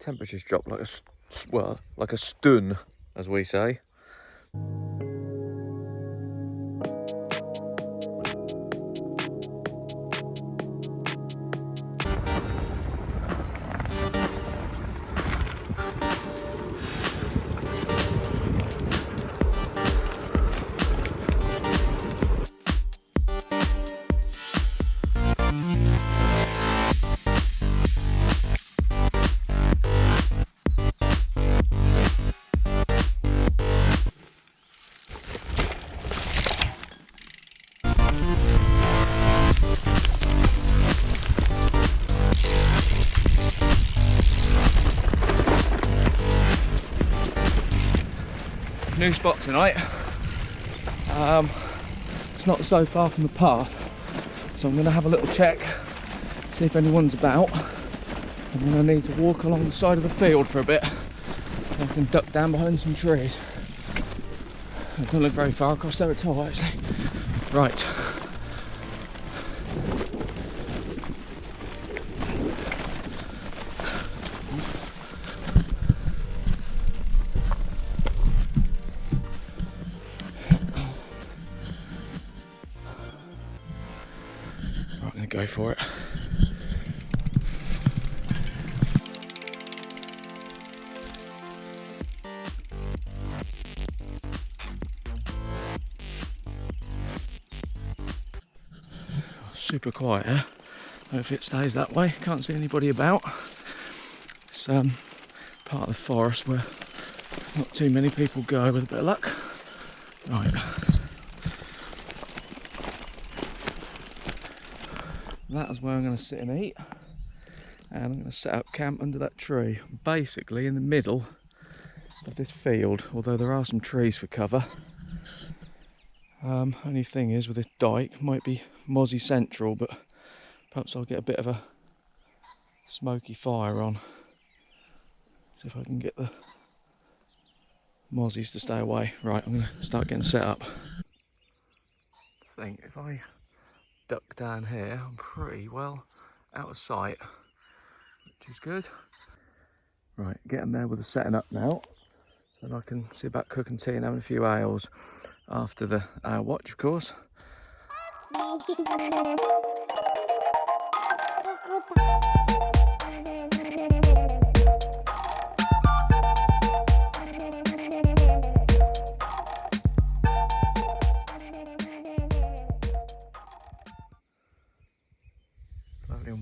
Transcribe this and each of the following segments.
temperature's dropped like well, like a stun, as we say. New spot tonight. It's not so far from the path, so I'm going to have a little check, see if anyone's about, and then I need to walk along the side of the field for a bit so I can duck down behind some trees. It doesn't look very far across there at all, actually. Right. Go for it. Super quiet here. Hopefully it stays that way. Can't see anybody about. It's part of the forest where not too many people go with a bit of luck. Right. That is where I'm going to sit and eat, and I'm going to set up camp under that tree, basically in the middle of this field, although there are some trees for cover. Only thing is with this dike, might be mozzie central, but perhaps I'll get a bit of a smoky fire on, see if I can get the mozzies to stay away. Right, I'm going to start getting set up. I think if I duck down here, I'm pretty well out of sight, which is good. Right, getting there with the setting up now, so that I can see about cooking tea and having a few ales after the hour watch, of course.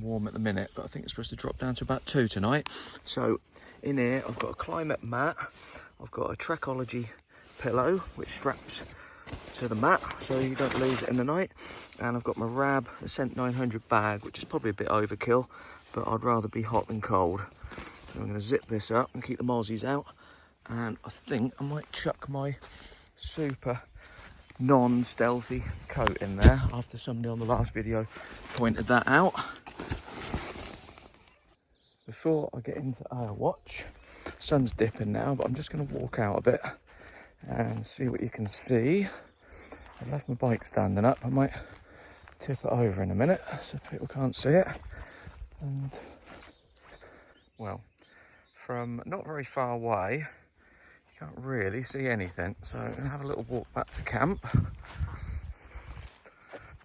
Warm at the minute, but I think it's supposed to drop down to about 2 tonight. So in here I've got a Klymit mat, I've got a Trekology pillow which straps to the mat so you don't lose it in the night, and I've got my Rab Ascent 900 bag, which is probably a bit overkill, but I'd rather be hot than cold. So I'm going to zip this up and keep the mozzies out, and I think I might chuck my super non-stealthy coat in there after somebody on the last video pointed that out. Before I get into our watch, sun's dipping now, but I'm just going to walk out a bit and see what you can see. I've left my bike standing up. I might tip it over in a minute so people can't see it. And well, from not very far away, you can't really see anything. So I'm going to have a little walk back to camp. I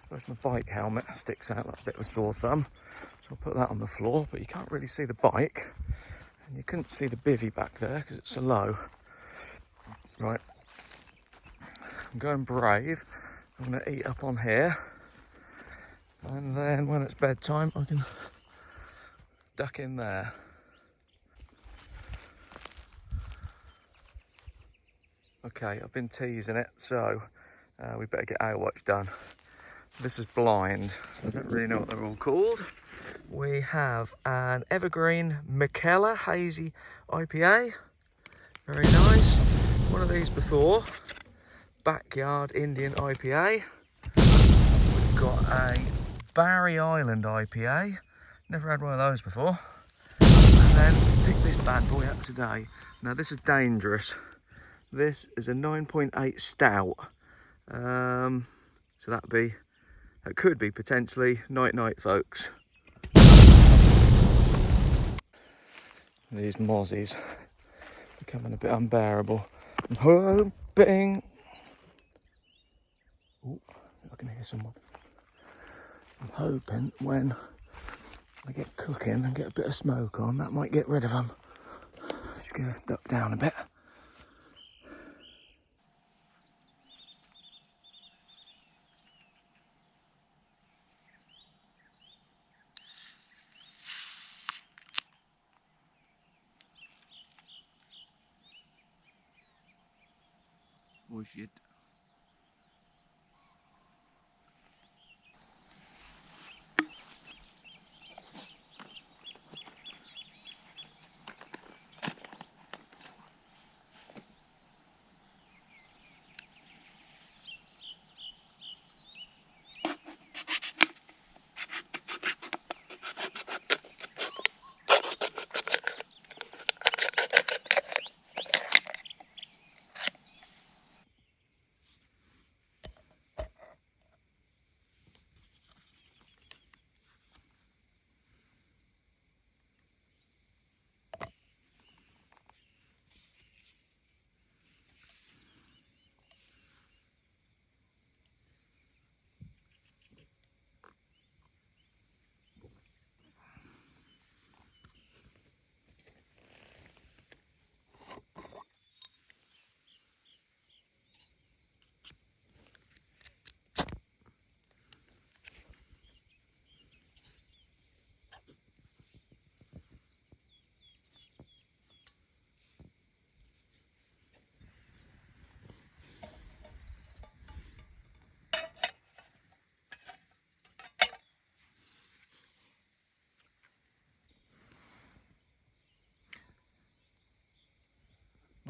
suppose my bike helmet sticks out like a bit of a sore thumb. So I'll put that on the floor, but you can't really see the bike, and you couldn't see the bivvy back there because it's so low. Right, I'm going brave. I'm going to eat up on here, and then when it's bedtime I can duck in there. Okay, I've been teasing it, so we better get our watch done. This is blind. I don't really know what they're all called. We have an Evergreen Michaela Hazy IPA. Very nice. One of these before. Backyard Indian IPA. We've got a Barry Island IPA. Never had one of those before. And then pick this bad boy up today. Now this is dangerous. This is a 9.8 stout. So that could be potentially night night, folks. These mozzies becoming a bit unbearable. I'm hoping... Oh, I can hear someone. I'm hoping when I get cooking and get a bit of smoke on, that might get rid of them. Just gonna duck down a bit. Oh shit.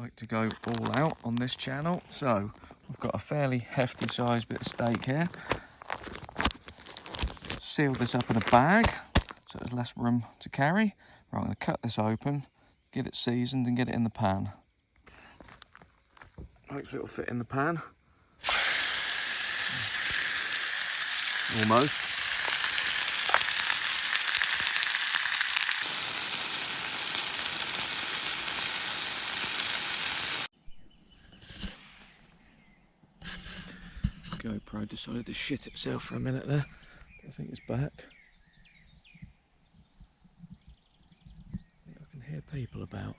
Like to go all out on this channel, so I've got a fairly hefty sized bit of steak here. Seal this up in a bag so there's less room to carry. Right, I'm going to cut this open, get it seasoned and get it in the pan. Hopefully it'll fit in the pan. Almost. GoPro decided to shit itself for a minute there. I think it's back. I can hear people about.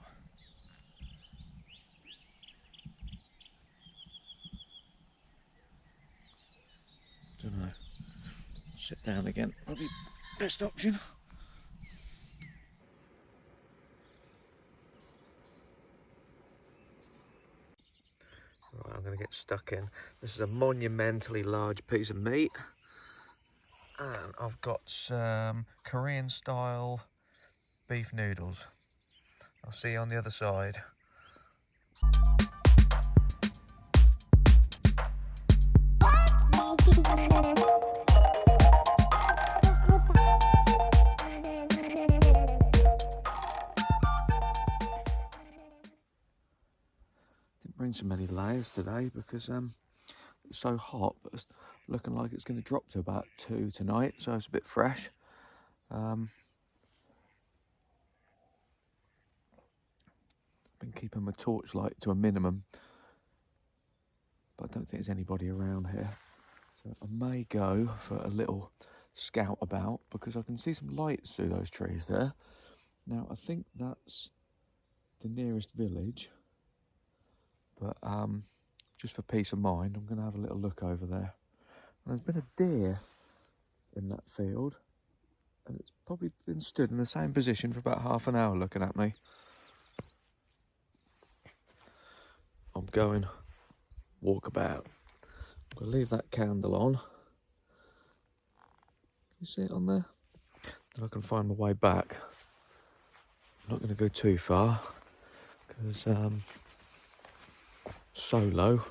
Don't know. Sit down again. Probably best option. Right, I'm going to get stuck in. This is a monumentally large piece of meat. And I've got some Korean style beef noodles. I'll see you on the other side. Didn't bring so many layers today because it's so hot, but it's looking like it's going to drop to about 2 tonight, so it's a bit fresh. Been keeping my torchlight to a minimum, but I don't think there's anybody around here, so I may go for a little scout about because I can see some lights through those trees there. Now I think that's the nearest village, but just for peace of mind I'm going to have a little look over there. And there's been a deer in that field and it's probably been stood in the same position for about half an hour looking at me. I'm going walkabout. I'm going to leave that candle on. Can you see it on there? Then I can find my way back. I'm not going to go too far because solo,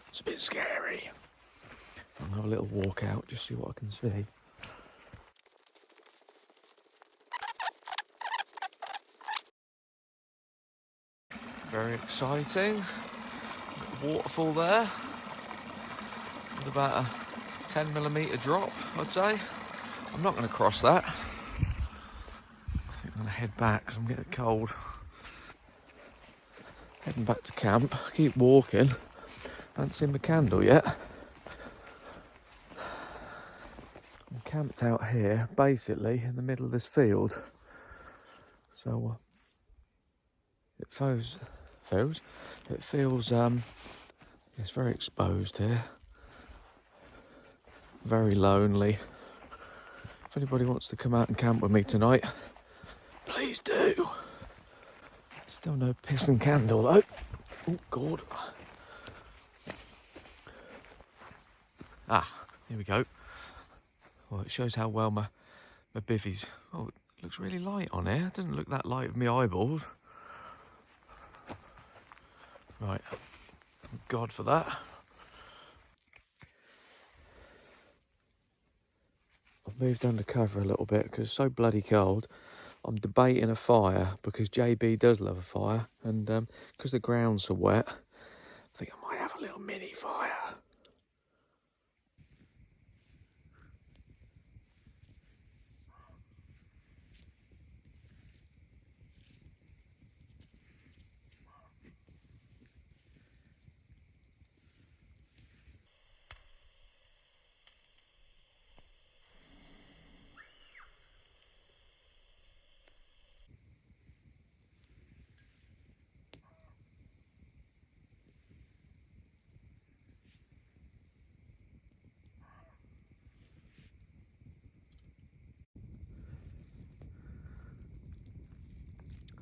it's a bit scary. I'll have a little walk out, just see what I can see. Very exciting. Waterfall there with about a 10mm drop, I'd say. I'm not going to cross that. I think I'm gonna head back because I'm getting cold. Heading back to camp. Keep walking. I haven't seen my candle yet. I'm camped out here, basically in the middle of this field. So it feels it's very exposed here. Very lonely. If anybody wants to come out and camp with me tonight, please do. Still no piss and candle though. Oh God. Ah, here we go. Well, it shows how well my bivvies. Oh, it looks really light on here. It doesn't look that light with my eyeballs. Right, thank God for that. I've moved under cover a little bit because it's so bloody cold. I'm debating a fire because JB does love a fire, and because the ground's so wet, I think I might have a little mini fire.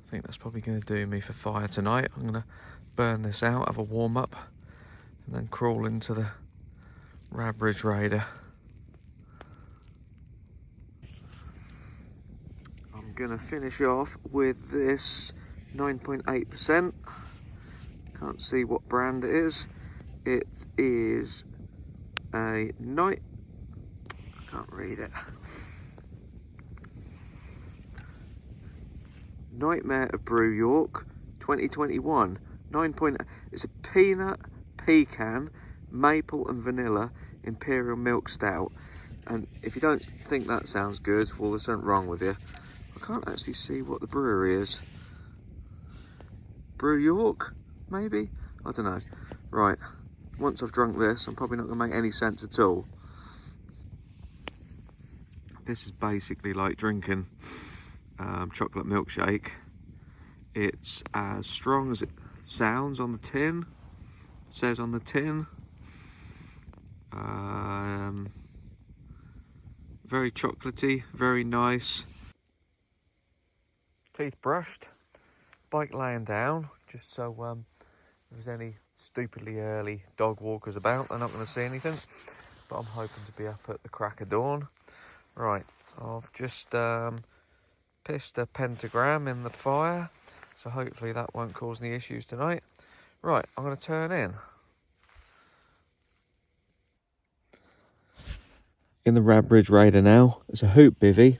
I think that's probably going to do me for fire tonight. I'm going to burn this out, have a warm up, and then crawl into the Rab Raider. I'm going to finish off with this 9.8%. Can't see what brand it is. It is a night. I can't read it. Nightmare of Brew York 2021 9. It's a peanut, pecan, maple and vanilla imperial milk stout, and if you don't think that sounds good, well, there's something wrong with you. I can't actually see what the brewery is. Brew York, maybe? I don't know. Right, once I've drunk this, I'm probably not going to make any sense at all. This is basically like drinking chocolate milkshake. It's as strong as it sounds on the tin. It says on the tin. Very chocolatey, very nice. Teeth brushed, bike laying down, just so if there's any stupidly early dog walkers about, they're not going to see anything. But I'm hoping to be up at the crack of dawn. Right, I've just pissed a pentagram in the fire, so hopefully that won't cause any issues tonight. Right, I'm going to turn in. In the Rab Raider now, it's a hoop bivvy,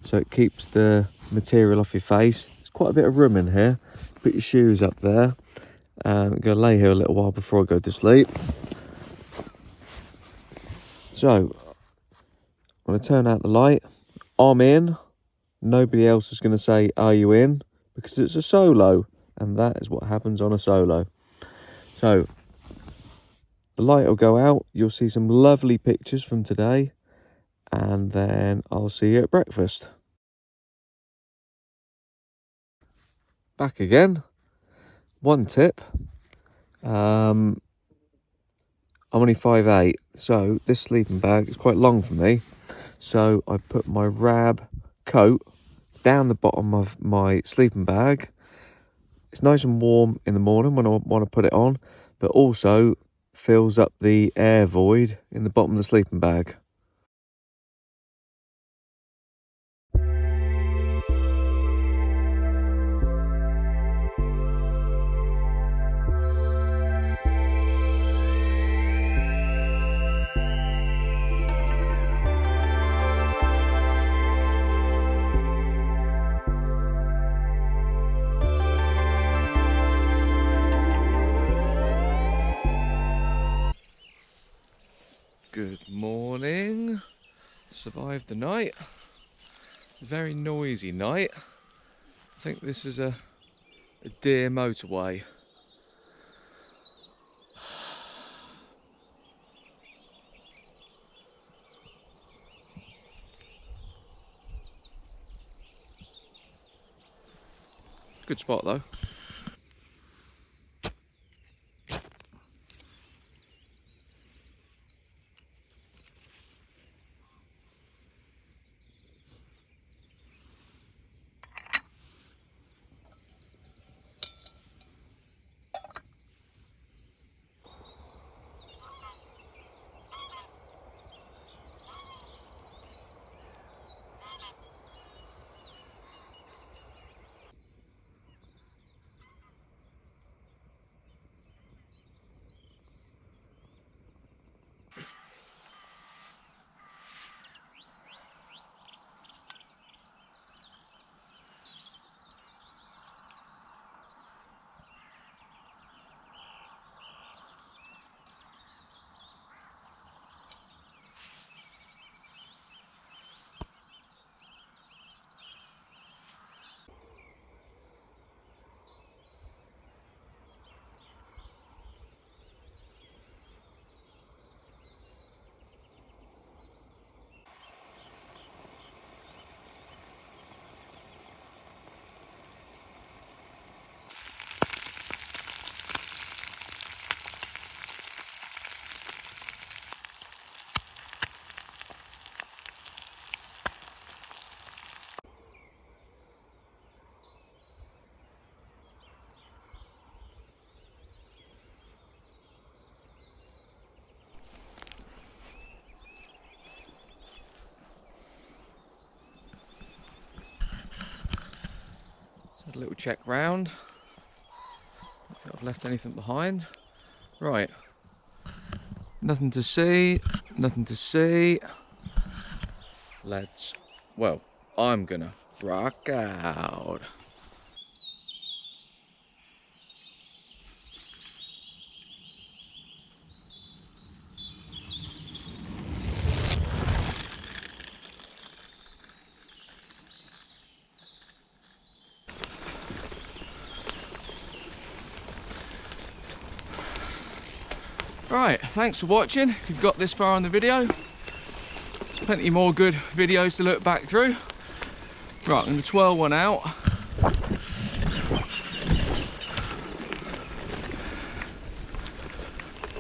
so it keeps the material off your face. There's quite a bit of room in here. Put your shoes up there, and I'm going to lay here a little while before I go to sleep. So, I'm going to turn out the light. I'm in. Nobody else is going to say, are you in? Because it's a solo, and that is what happens on a solo. So, the light will go out. You'll see some lovely pictures from today, and then I'll see you at breakfast. Back again. One tip. I'm only 5'8", so this sleeping bag is quite long for me. So I put my Rab coat down the bottom of my sleeping bag. It's nice and warm in the morning when I want to put it on, but also fills up the air void in the bottom of the sleeping bag. Good morning. Survived the night. Very noisy night. I think this is a deer motorway. Good spot though. A little check round. I don't think I've left anything behind. Right. Nothing to see. Nothing to see. Lads. Well, I'm gonna rock out. Right, thanks for watching. If you've got this far on the video, there's plenty more good videos to look back through. Right, I'm going to twirl one out.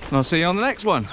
And I'll see you on the next one.